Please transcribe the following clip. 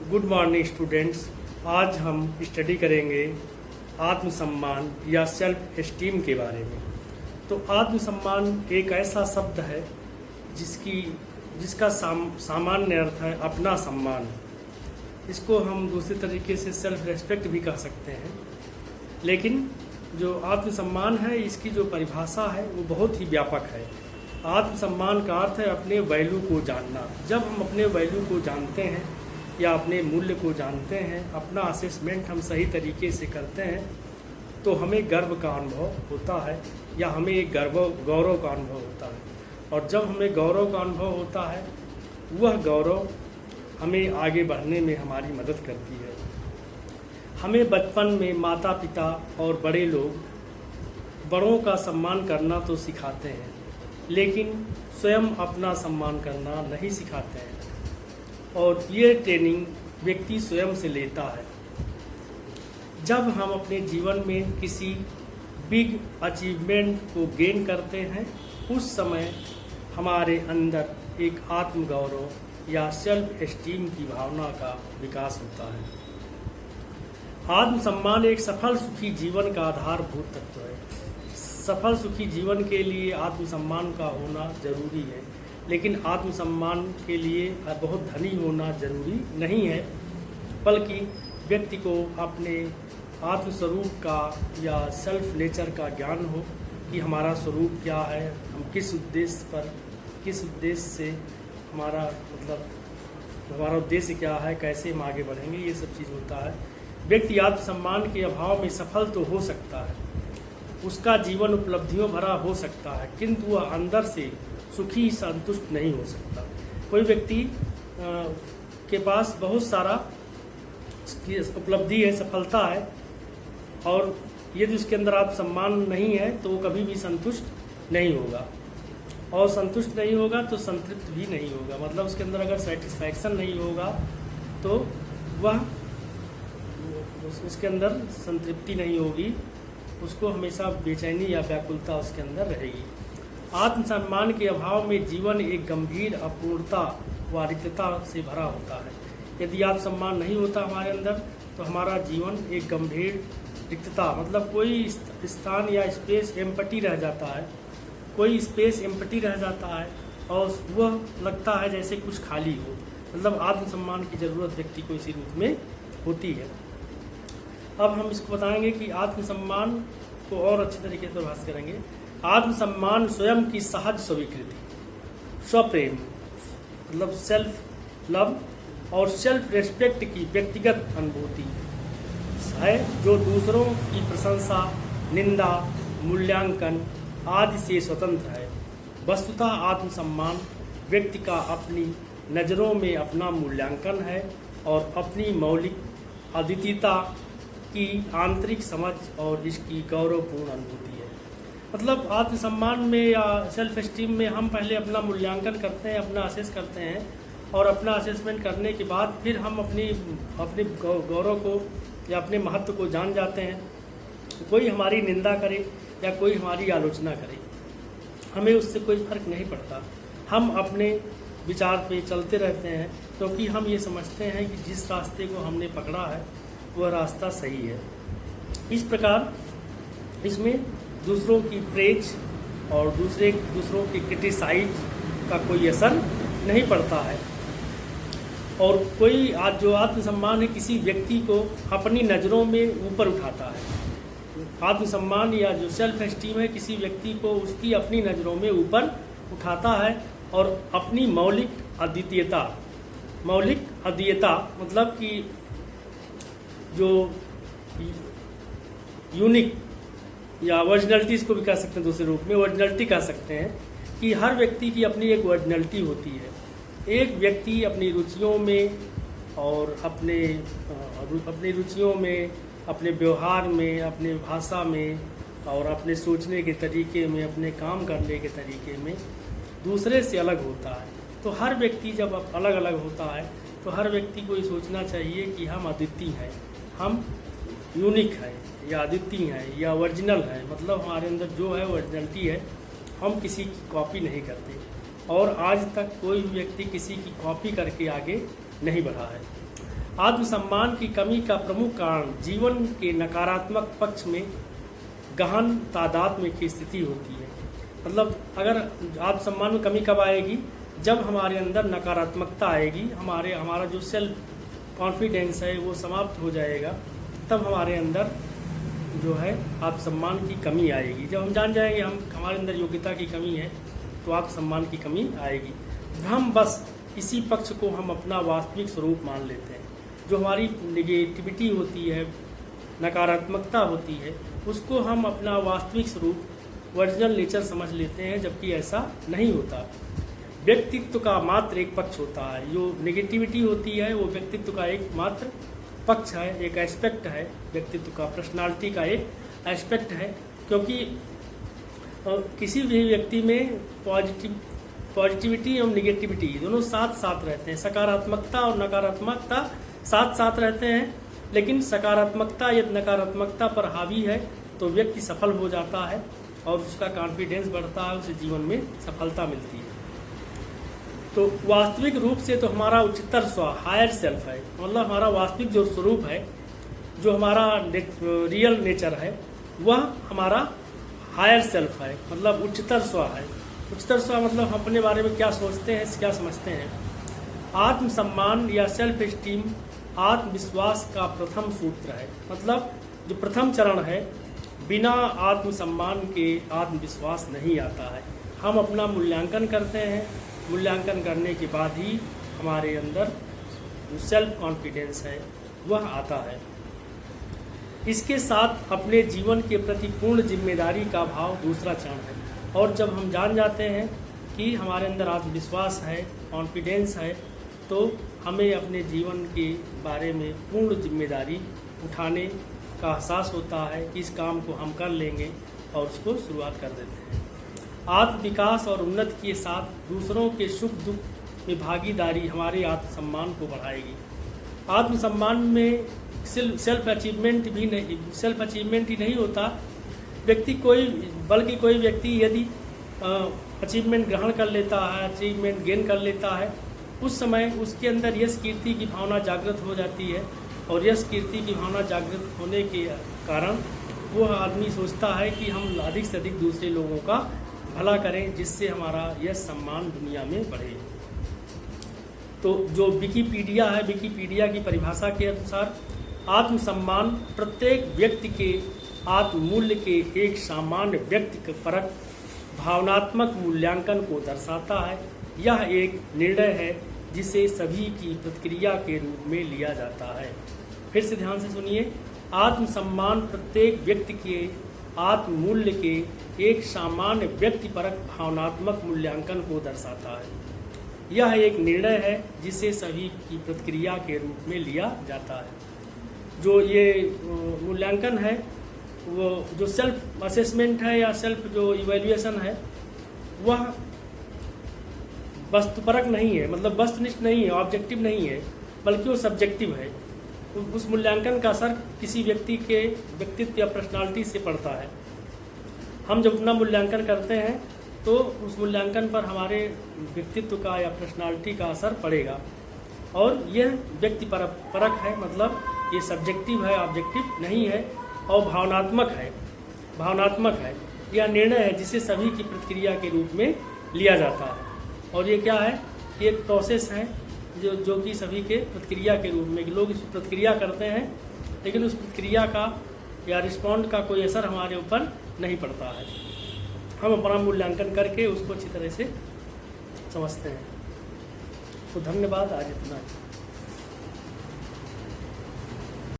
Good morning students. आज हम study करेंगे आत्मसम्मान या सेल्फ एस्टीम के बारे में। तो आत्मसम्मान एक ऐसा शब्द है जिसका सामान्य अर्थ है अपना सम्मान। इसको हम दूसरे तरीके से सेल्फ रेस्पेक्ट भी कह सकते हैं, लेकिन जो आत्मसम्मान है इसकी जो परिभाषा है वो बहुत ही व्यापक है। आत्मसम्मान का अर्थ है अपने वैल्यू को जानना। जब हम अपने वैल्यू को जानते हैं या अपने मूल्य को जानते हैं, अपना असेसमेंट हम सही तरीके से करते हैं, तो हमें गर्व का अनुभव होता है या हमें एक गौरव का अनुभव होता है। और जब हमें गौरव का अनुभव होता है, वह गौरव हमें आगे बढ़ने में हमारी मदद करती है। हमें बचपन में माता पिता और बड़े लोग बड़ों का सम्मान करना तो सिखाते हैं, लेकिन स्वयं अपना सम्मान करना नहीं सिखाते हैं, और ये ट्रेनिंग व्यक्ति स्वयं से लेता है। जब हम अपने जीवन में किसी बिग अचीवमेंट को गेन करते हैं, उस समय हमारे अंदर एक आत्मगौरव या सेल्फ एस्टीम की भावना का विकास होता है। आत्मसम्मान एक सफल सुखी जीवन का आधारभूत तत्व है। सफल सुखी जीवन के लिए आत्मसम्मान का होना जरूरी है, लेकिन आत्मसम्मान के लिए बहुत धनी होना जरूरी नहीं है, बल्कि व्यक्ति को अपने आत्मस्वरूप का या सेल्फ नेचर का ज्ञान हो कि हमारा स्वरूप क्या है, हम किस उद्देश्य से हमारा उद्देश्य क्या है, कैसे हम आगे बढ़ेंगे, ये सब चीज़ होता है। व्यक्ति आत्मसम्मान के अभाव में सफल तो हो सकता है, उसका जीवन उपलब्धियों भरा हो सकता है, किंतु वह अंदर से सुखी संतुष्ट नहीं हो सकता। कोई व्यक्ति के पास बहुत सारा उपलब्धि है, सफलता है, और यदि उसके अंदर आत्मसम्मान नहीं है तो वो कभी भी संतुष्ट नहीं होगा, और संतुष्ट नहीं होगा तो संतृप्त भी नहीं होगा। मतलब उसके अंदर अगर सेटिस्फैक्शन नहीं होगा तो वह उसके अंदर संतृप्ति नहीं होगी, उसको हमेशा बेचैनी या व्याकुलता उसके अंदर रहेगी। आत्मसम्मान के अभाव में जीवन एक गंभीर अपूर्णता व रिक्तता से भरा होता है। यदि आत्मसम्मान नहीं होता हमारे अंदर तो हमारा जीवन एक गंभीर रिक्तता, मतलब कोई स्थान या स्पेस एम्प्टी रह जाता है, कोई स्पेस एम्प्टी रह जाता है और वह लगता है जैसे कुछ खाली हो। मतलब आत्मसम्मान की ज़रूरत व्यक्ति को इसी रूप में होती है। अब हम इसको बताएंगे कि आत्मसम्मान को और अच्छे तरीके से परिभाषित करेंगे। आत्मसम्मान स्वयं की सहज स्वीकृति, स्वप्रेम मतलब सेल्फ लव और सेल्फ रेस्पेक्ट की व्यक्तिगत अनुभूति है, जो दूसरों की प्रशंसा, निंदा, मूल्यांकन आदि से स्वतंत्र है। वस्तुतः आत्मसम्मान व्यक्ति का अपनी नज़रों में अपना मूल्यांकन है और अपनी मौलिक अद्वितीयता की आंतरिक समझ और इसकी गौरवपूर्ण अनुभूति है। मतलब आत्मसम्मान में या सेल्फ एस्टीम में हम पहले अपना मूल्यांकन करते हैं, अपना असेस करते हैं, और अपना असेसमेंट करने के बाद फिर हम अपने गौरव को या अपने महत्व को जान जाते हैं। कोई हमारी निंदा करे या कोई हमारी आलोचना करे, हमें उससे कोई फर्क नहीं पड़ता। हम अपने विचार पे चलते रहते हैं, क्योंकि हम ये समझते हैं कि जिस रास्ते को हमने पकड़ा है वह रास्ता सही है। इस प्रकार इसमें दूसरों की प्रेज और दूसरों की क्रिटिसाइज का कोई असर नहीं पड़ता है। और कोई जो आत्मसम्मान है किसी व्यक्ति को अपनी नज़रों में ऊपर उठाता है। आत्मसम्मान या जो सेल्फ एस्टीम है किसी व्यक्ति को उसकी अपनी नज़रों में ऊपर उठाता है और अपनी मौलिक अद्वितीयता मतलब कि जो यूनिक या ओरिजिनलिटी, इसको भी कह सकते हैं, दूसरे रूप में ओरिजिनलिटी कह सकते हैं कि हर व्यक्ति की अपनी एक ओरिजिनलिटी होती है। एक व्यक्ति अपनी रुचियों में और अपनी रुचियों में, अपने व्यवहार में, अपने भाषा में और अपने सोचने के तरीके में, अपने काम करने के तरीके में दूसरे से अलग होता है। तो हर व्यक्ति जब अलग अलग होता है तो हर व्यक्ति को ये सोचना चाहिए कि हम अद्वितीय हैं, हम यूनिक है या अद्वितीय है या ओरिजिनल है। मतलब हमारे अंदर जो है ओरिजिनलिटी है, हम किसी की कॉपी नहीं करते, और आज तक कोई व्यक्ति किसी की कॉपी करके आगे नहीं बढ़ा है। आत्मसम्मान की कमी का प्रमुख कारण जीवन के नकारात्मक पक्ष में गहन तादात्म्य की स्थिति होती है। मतलब अगर आत्मसम्मान में कमी कब आएगी, जब हमारे अंदर नकारात्मकता आएगी, हमारा जो सेल्फ कॉन्फिडेंस है वो समाप्त हो जाएगा, तब हमारे अंदर जो है आत्मसम्मान की कमी आएगी। जब हम जान जाएंगे हमारे अंदर योग्यता की कमी है तो आत्मसम्मान की कमी आएगी। हम बस इसी पक्ष को हम अपना वास्तविक स्वरूप मान लेते हैं। जो हमारी नेगेटिविटी होती है, नकारात्मकता होती है, उसको हम अपना वास्तविक स्वरूप ओरिजिनल नेचर समझ लेते हैं, जबकि ऐसा नहीं होता। व्यक्तित्व का मात्र एक पक्ष होता है। जो नेगेटिविटी होती है वो व्यक्तित्व का एक मात्र पक्ष है, एक एस्पेक्ट है व्यक्तित्व का, पर्सनालिटी का एक एस्पेक्ट है। क्योंकि किसी भी व्यक्ति में पॉजिटिविटी और नेगेटिविटी दोनों साथ साथ रहते हैं। सकारात्मकता और नकारात्मकता साथ साथ रहते हैं, लेकिन सकारात्मकता या नकारात्मकता पर हावी है तो व्यक्ति सफल हो जाता है और उसका कॉन्फिडेंस बढ़ता है, उसे जीवन में सफलता मिलती है। तो वास्तविक रूप से तो हमारा उच्चतर स्व, हायर सेल्फ है, मतलब हमारा वास्तविक जो स्वरूप है, जो हमारा रियल नेचर है, वह हमारा हायर सेल्फ है, मतलब उच्चतर स्व है। उच्चतर स्व मतलब हम अपने बारे में क्या सोचते हैं, क्या समझते हैं। आत्मसम्मान या सेल्फ एस्टीम आत्मविश्वास का प्रथम सूत्र है। मतलब जो प्रथम चरण है, बिना आत्मसम्मान के आत्मविश्वास नहीं आता है। हम अपना मूल्यांकन करते हैं, मूल्यांकन करने के बाद ही हमारे अंदर जो सेल्फ कॉन्फिडेंस है वह आता है। इसके साथ अपने जीवन के प्रति पूर्ण जिम्मेदारी का भाव दूसरा चरण है। और जब हम जान जाते हैं कि हमारे अंदर आत्मविश्वास है, कॉन्फिडेंस है, तो हमें अपने जीवन के बारे में पूर्ण जिम्मेदारी उठाने का एहसास होता है कि इस काम को हम कर लेंगे और उसको शुरुआत कर देते हैं। आत्म विकास और उन्नति के साथ दूसरों के सुख दुख में भागीदारी हमारे आत्मसम्मान को बढ़ाएगी। आत्मसम्मान में सेल्फ अचीवमेंट ही नहीं होता। बल्कि कोई व्यक्ति यदि अचीवमेंट ग्रहण कर लेता है, अचीवमेंट गेन कर लेता है, उस समय उसके अंदर यश कीर्ति की भावना जागृत हो जाती है। और यश कीर्ति की भावना जागृत होने के कारण वह आदमी सोचता है कि हम अधिक से अधिक दूसरे लोगों का भला करें, जिससे हमारा यश सम्मान दुनिया में बढ़े। तो जो विकिपीडिया है, विकिपीडिया की परिभाषा के अनुसार आत्मसम्मान प्रत्येक व्यक्ति के आत्ममूल्य के एक सामान्य व्यक्तिपरक भावनात्मक मूल्यांकन को दर्शाता है। यह एक निर्णय है जिसे सभी की प्रतिक्रिया के रूप में लिया जाता है। फिर से ध्यान से सुनिए। आत्मसम्मान प्रत्येक व्यक्ति के आत्ममूल्य के एक सामान्य व्यक्तिपरक भावनात्मक मूल्यांकन को दर्शाता है। यह एक निर्णय है जिसे सभी की प्रतिक्रिया के रूप में लिया जाता है। जो ये मूल्यांकन है, वो जो सेल्फ असेसमेंट है या सेल्फ जो इवैल्यूएशन है, वह वस्तुपरक नहीं है, मतलब वस्तुनिष्ठ नहीं है, ऑब्जेक्टिव नहीं है, बल्कि वो सब्जेक्टिव है। उस मूल्यांकन का असर किसी व्यक्ति के व्यक्तित्व या पर्सनालिटी से पड़ता है। हम जब अपना मूल्यांकन करते हैं तो उस मूल्यांकन पर हमारे व्यक्तित्व का या पर्सनालिटी का असर पड़ेगा। और यह व्यक्तिपरक है, मतलब ये सब्जेक्टिव है, ऑब्जेक्टिव नहीं है, और भावनात्मक है। यह निर्णय है जिसे सभी की प्रतिक्रिया के रूप में लिया जाता है। और ये क्या है, ये एक प्रोसेस है जो कि सभी के प्रतिक्रिया के रूप में लोग इस प्रतिक्रिया करते हैं, लेकिन उस प्रतिक्रिया का या रिस्पॉन्ड का कोई असर हमारे ऊपर नहीं पड़ता है। हम अपना मूल्यांकन करके उसको अच्छी तरह से समझते हैं। तो धन्यवाद, आज इतना ही।